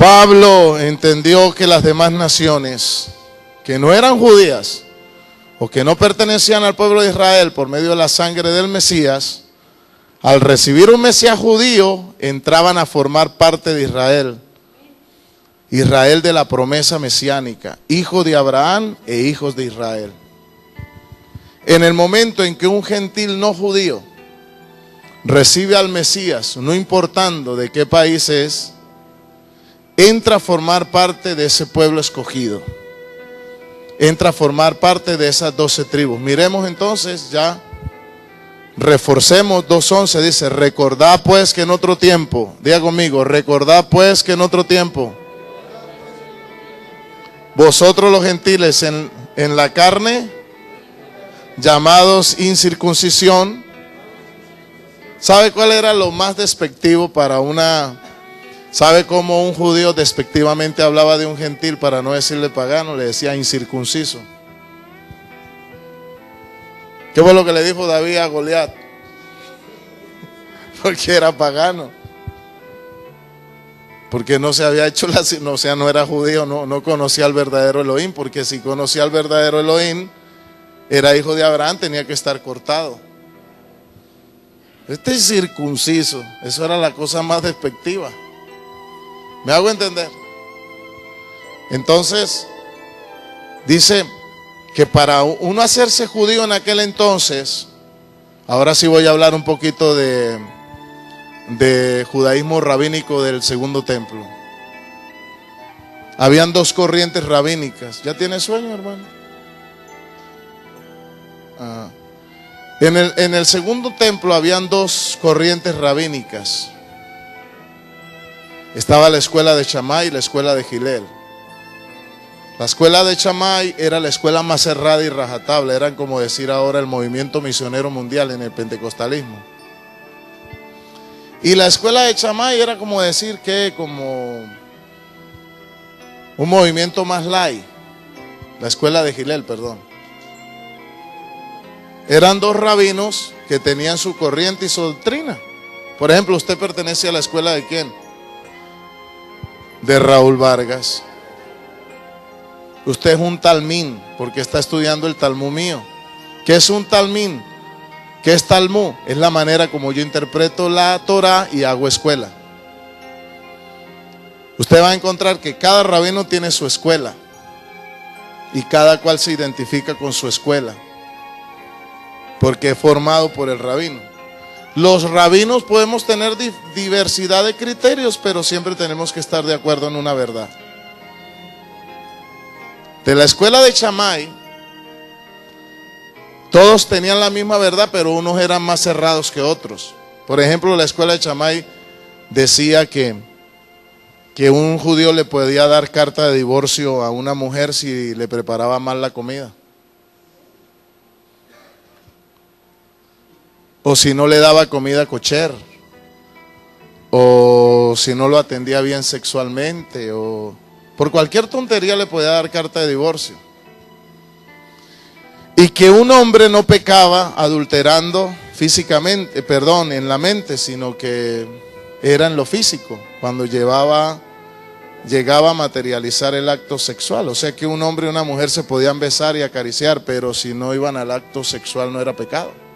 Pablo entendió que las demás naciones que no eran judías o que no pertenecían al pueblo de Israel por medio de la sangre del Mesías, al recibir un Mesías judío, entraban a formar parte de Israel. Israel de la promesa mesiánica, hijo de Abraham e hijos de Israel. En el momento en que un gentil no judío recibe al Mesías, no importando de qué país es, entra a formar parte de ese pueblo escogido. Entra a formar parte de esas 12 tribus. Miremos entonces ya, reforcemos 2:11, dice: recordad pues que en otro tiempo, diga conmigo, recordad pues que en otro tiempo, vosotros los gentiles en la carne, llamados incircuncisión. ¿Sabe cuál era lo más despectivo para una... ¿Sabe cómo un judío despectivamente hablaba de un gentil para no decirle pagano? Le decía incircunciso. ¿Qué fue lo que le dijo David a Goliat? Porque era pagano. Porque no se había hecho o sea, no era judío, no conocía al verdadero Elohim. Porque si conocía al verdadero Elohim, era hijo de Abraham, tenía que estar cortado. Este es circunciso, eso era la cosa más despectiva. ¿Me hago entender? Entonces, dice que para uno hacerse judío en aquel entonces, ahora sí voy a hablar un poquito de judaísmo rabínico del segundo templo. Habían 2 corrientes rabínicas. ¿Ya tiene sueño, hermano? En el segundo templo habían 2 corrientes rabínicas. Estaba la escuela de Shammai y la escuela de Hillel. La escuela de Shammai era la escuela más cerrada y rajatabla. Eran como decir ahora el movimiento misionero mundial en el pentecostalismo. Y la escuela de Shammai era como decir que como un movimiento más light. La escuela de Hillel, perdón. Eran 2 rabinos que tenían su corriente y su doctrina. Por ejemplo, ¿usted pertenece a la escuela de quién? De Raúl Vargas. Usted es un talmín porque está estudiando el Talmud mío. ¿Qué es un talmín? ¿Qué es Talmud? Es la manera como yo interpreto la Torah y hago escuela. Usted va a encontrar que cada rabino tiene su escuela y cada cual se identifica con su escuela porque es formado por el rabino. Los rabinos podemos tener diversidad de criterios, pero siempre tenemos que estar de acuerdo en una verdad. De la escuela de Shammai, todos tenían la misma verdad, pero unos eran más cerrados que otros. Por ejemplo, la escuela de Shammai decía que un judío le podía dar carta de divorcio a una mujer si le preparaba mal la comida. O si no le daba comida kosher, o si no lo atendía bien sexualmente, o por cualquier tontería le podía dar carta de divorcio. Y que un hombre no pecaba adulterando físicamente, en la mente, sino que era en lo físico, cuando llegaba a materializar el acto sexual. O sea que un hombre y una mujer se podían besar y acariciar, pero si no iban al acto sexual no era pecado.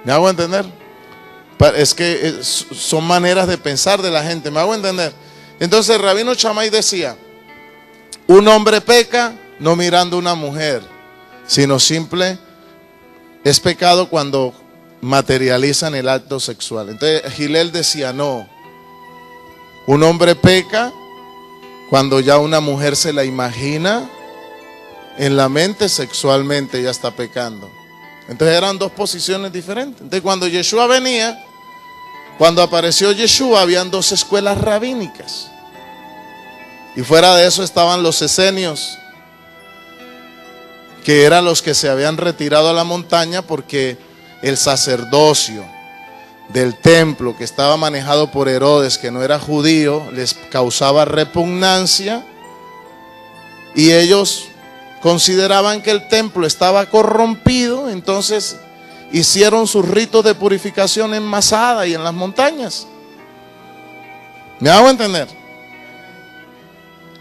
¿Me hago entender? Es que son maneras de pensar de la gente. ¿Me hago entender? Entonces el rabino Shammai decía: un hombre peca no mirando a una mujer, sino simple es pecado cuando materializan el acto sexual. Entonces Hillel decía: no, un hombre peca cuando ya una mujer se la imagina en la mente sexualmente, ya está pecando. Entonces eran 2 posiciones diferentes. Entonces cuando Yeshua venía, cuando apareció Yeshua, habían 2 escuelas rabínicas. Y fuera de eso estaban los esenios, que eran los que se habían retirado a la montaña porque el sacerdocio del templo que estaba manejado por Herodes, que no era judío, les causaba repugnancia y ellos consideraban que el templo estaba corrompido. Entonces hicieron sus ritos de purificación en Masada y en las montañas. ¿Me hago entender?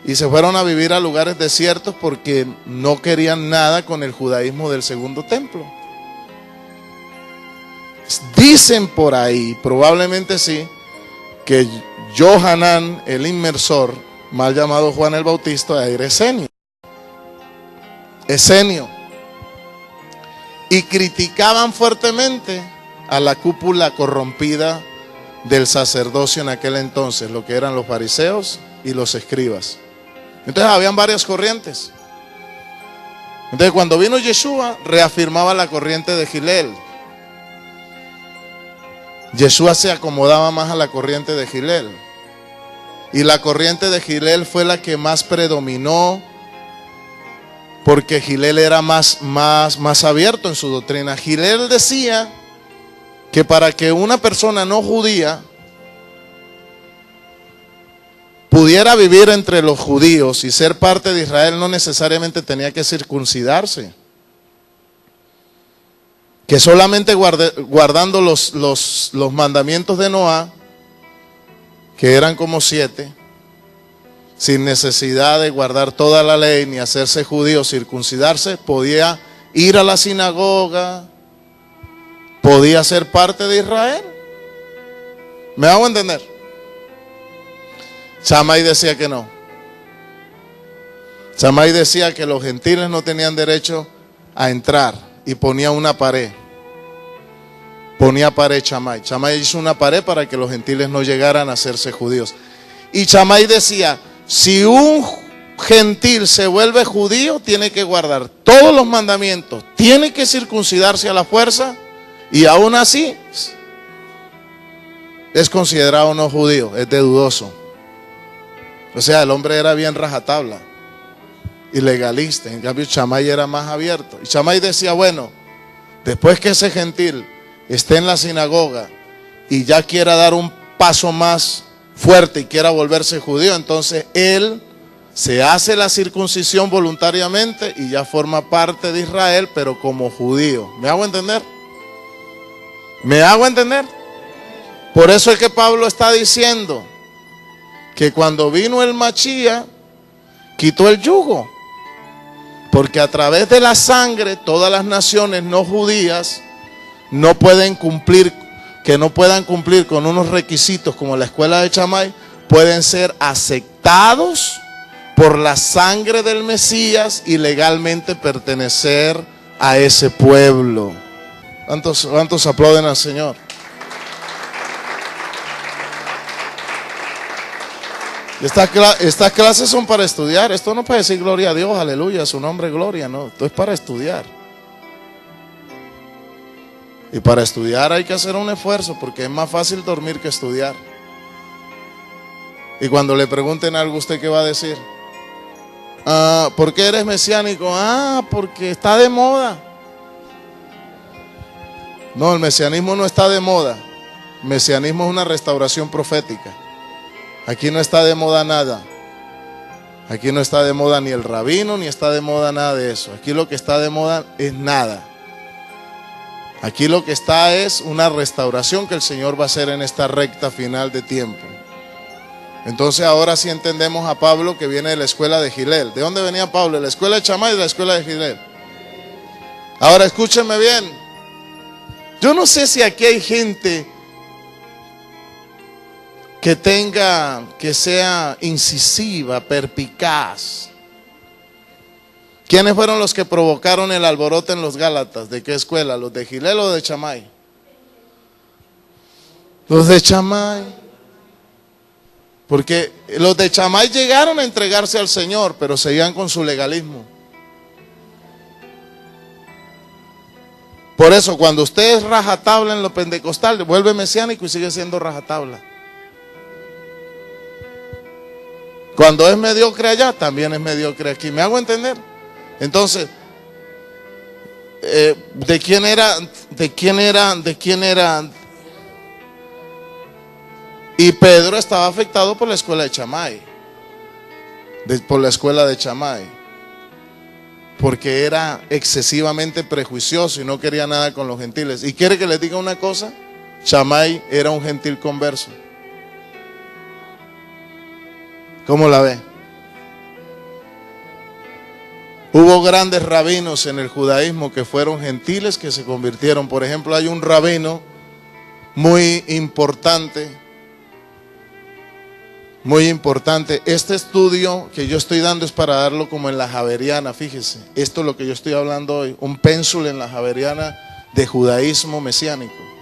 Y se fueron a vivir a lugares desiertos porque no querían nada con el judaísmo del segundo templo. Dicen por ahí, probablemente sí, que Johanán, el inmersor, mal llamado Juan el Bautista, era esenio. Y criticaban fuertemente a la cúpula corrompida del sacerdocio en aquel entonces, lo que eran los fariseos y los escribas. Entonces habían varias corrientes. Entonces cuando vino Yeshua, reafirmaba la corriente de Gilel. Yeshua se acomodaba más a la corriente de Gilel. Y la corriente de Gilel fue la que más predominó, porque Gilel era más abierto en su doctrina. Gilel decía que para que una persona no judía pudiera vivir entre los judíos y ser parte de Israel, no necesariamente tenía que circuncidarse. Que solamente guardando los mandamientos de Noé, que eran como 7, sin necesidad de guardar toda la ley ni hacerse judío, circuncidarse, podía ir a la sinagoga, podía ser parte de Israel. ¿Me hago entender? Shammai decía que no. Shammai decía que los gentiles no tenían derecho a entrar y ponía una pared. Ponía pared Shammai. Shammai hizo una pared para que los gentiles no llegaran a hacerse judíos. Y Shammai decía, si un gentil se vuelve judío, tiene que guardar todos los mandamientos, tiene que circuncidarse a la fuerza, y aún así es considerado no judío, es de dudoso. O sea, el hombre era bien rajatabla y legalista. En cambio Shammai era más abierto. Y Shammai decía, bueno, después que ese gentil esté en la sinagoga y ya quiera dar un paso más fuerte y quiera volverse judío, entonces él se hace la circuncisión voluntariamente y ya forma parte de Israel, pero como judío. ¿Me hago entender? ¿Me hago entender? Por eso es que Pablo está diciendo que cuando vino el Machía, quitó el yugo. Porque a través de la sangre, todas las naciones no judías no pueden cumplir, que no puedan cumplir con unos requisitos como la escuela de Shammai, pueden ser aceptados por la sangre del Mesías y legalmente pertenecer a ese pueblo. ¿Cuántos aplauden al Señor? Estas clases son para estudiar. Esto no es para decir gloria a Dios, aleluya, su nombre gloria, no. Esto es para estudiar. Y para estudiar hay que hacer un esfuerzo, porque es más fácil dormir que estudiar. Y cuando le pregunten algo, ¿usted qué va a decir? ¿Por qué eres mesiánico? Porque está de moda. No, el mesianismo no está de moda. El mesianismo es una restauración profética. Aquí no está de moda nada. Aquí no está de moda ni el rabino, ni está de moda nada de eso. Aquí lo que está de moda es nada. Aquí lo que está es una restauración que el Señor va a hacer en esta recta final de tiempo. Entonces ahora sí entendemos a Pablo, que viene de la escuela de Gilel. ¿De dónde venía Pablo? ¿De la escuela de Shammai o de la escuela de Gilel? Ahora escúchenme bien. Yo no sé si aquí hay gente que sea incisiva, perspicaz. ¿Quiénes fueron los que provocaron el alboroto en los Gálatas? ¿De qué escuela? ¿Los de Gilel o de Shammai? Los de Shammai. Porque los de Shammai llegaron a entregarse al Señor, pero seguían con su legalismo. Por eso cuando usted es rajatabla en lo pentecostal, vuelve mesiánico y sigue siendo rajatabla. Cuando es mediocre allá, también es mediocre aquí. ¿Me hago entender? Entonces, ¿de quién era? Y Pedro estaba afectado por la escuela de Shammai, por la escuela de Shammai, porque era excesivamente prejuicioso y no quería nada con los gentiles. ¿Y quiere que les diga una cosa? Shammai era un gentil converso. ¿Cómo la ve? Hubo grandes rabinos en el judaísmo que fueron gentiles que se convirtieron. Por ejemplo, hay un rabino muy importante. Muy importante. Este estudio que yo estoy dando es para darlo como en la Javeriana, fíjese. Esto es lo que yo estoy hablando hoy. Un pénsul en la Javeriana de judaísmo mesiánico.